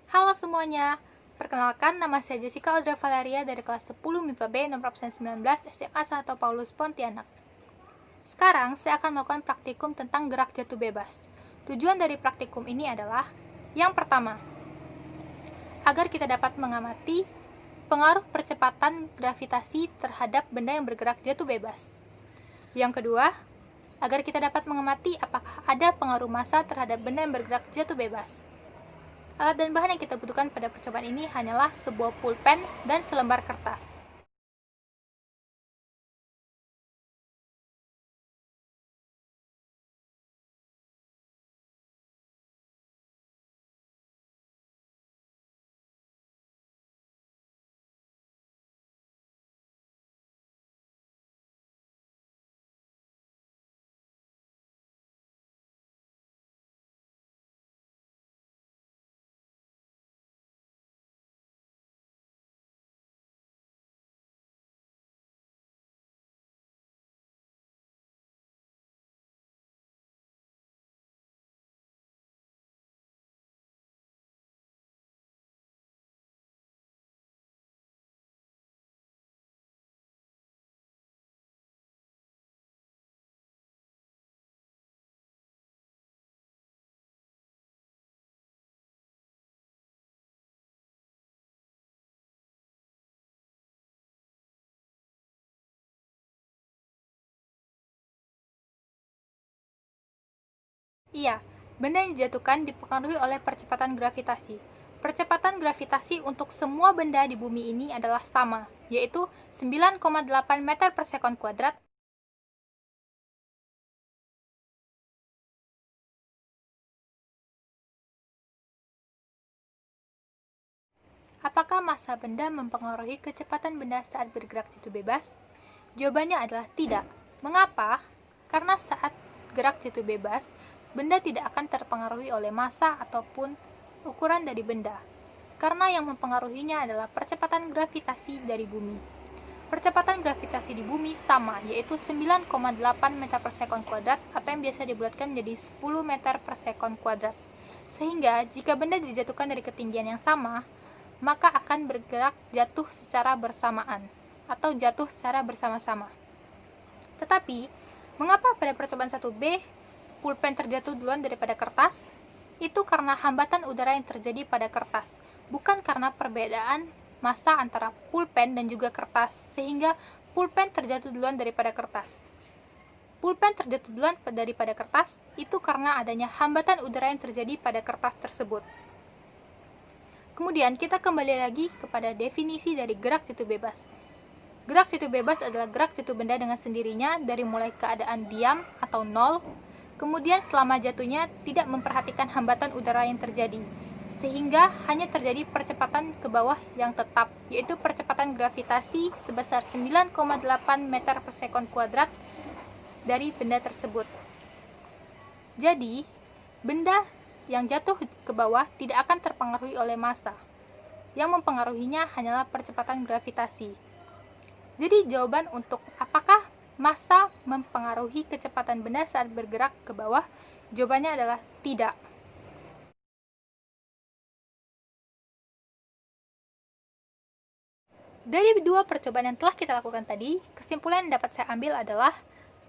Halo semuanya, perkenalkan nama saya Jessica Audra Valeria dari kelas 10 MIPA B nomor absen 19 SMA 1 Paulus Pontianak. Sekarang saya akan melakukan praktikum tentang gerak jatuh bebas. Tujuan dari praktikum ini adalah yang pertama, agar kita dapat mengamati pengaruh percepatan gravitasi terhadap benda yang bergerak jatuh bebas. Yang kedua, agar kita dapat mengamati apakah ada pengaruh massa terhadap benda yang bergerak jatuh bebas. Alat dan bahan yang kita butuhkan pada percobaan ini hanyalah sebuah pulpen dan selembar kertas. Iya, benda yang dijatuhkan dipengaruhi oleh percepatan gravitasi. Percepatan gravitasi untuk semua benda di bumi ini adalah sama, yaitu 9,8 meter per sekon kuadrat. Apakah massa benda mempengaruhi kecepatan benda saat bergerak jatuh bebas? Jawabannya adalah tidak. Mengapa? Karena saat gerak jatuh bebas, benda tidak akan terpengaruhi oleh massa ataupun ukuran dari benda. Karena yang mempengaruhinya adalah percepatan gravitasi dari bumi. Percepatan gravitasi di bumi sama, yaitu 9,8 meter per sekon kuadrat atau yang biasa dibulatkan menjadi 10 meter per sekon kuadrat. Sehingga, jika benda dijatuhkan dari ketinggian yang sama, maka akan bergerak jatuh secara bersamaan atau jatuh secara bersama-sama. Tetapi, mengapa pada percobaan 1B pulpen terjatuh duluan daripada kertas? Itu karena hambatan udara yang terjadi pada kertas, bukan karena perbedaan massa antara pulpen dan juga kertas, sehingga pulpen terjatuh duluan daripada kertas. Pulpen terjatuh duluan daripada kertas itu karena adanya hambatan udara yang terjadi pada kertas tersebut. Kemudian kita kembali lagi kepada definisi dari gerak jatuh bebas. Gerak jatuh bebas adalah gerak jatuh benda dengan sendirinya dari mulai keadaan diam atau nol, kemudian selama jatuhnya tidak memperhatikan hambatan udara yang terjadi, sehingga hanya terjadi percepatan ke bawah yang tetap, yaitu percepatan gravitasi sebesar 9,8 meter per sekon kuadrat dari benda tersebut. Jadi, benda yang jatuh ke bawah tidak akan terpengaruhi oleh massa. Yang mempengaruhinya hanyalah percepatan gravitasi. Jadi jawaban untuk apakah massa mempengaruhi kecepatan benda saat bergerak ke bawah, jawabannya adalah tidak. Dari dua percobaan yang telah kita lakukan tadi, kesimpulan yang dapat saya ambil adalah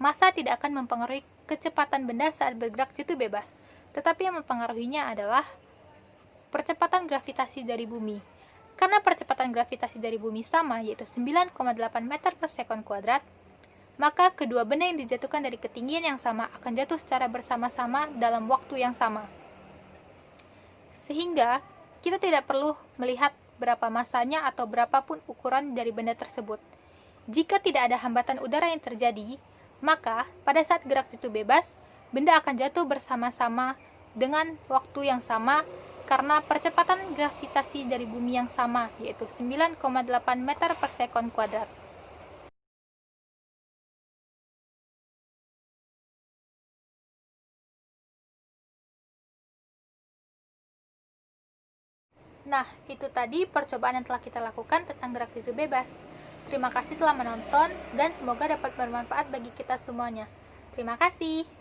massa tidak akan mempengaruhi kecepatan benda saat bergerak jatuh bebas. Tetapi yang mempengaruhinya adalah percepatan gravitasi dari bumi. Karena percepatan gravitasi dari bumi sama, yaitu 9,8 meter per sekon kuadrat, maka kedua benda yang dijatuhkan dari ketinggian yang sama akan jatuh secara bersama-sama dalam waktu yang sama. Sehingga, kita tidak perlu melihat berapa massanya atau berapapun ukuran dari benda tersebut. Jika tidak ada hambatan udara yang terjadi, maka pada saat gerak jatuh bebas, benda akan jatuh bersama-sama dengan waktu yang sama karena percepatan gravitasi dari bumi yang sama, yaitu 9,8 meter per sekon kuadrat. Nah, itu tadi percobaan yang telah kita lakukan tentang gerak jatuh bebas. Terima kasih telah menonton dan semoga dapat bermanfaat bagi kita semuanya. Terima kasih.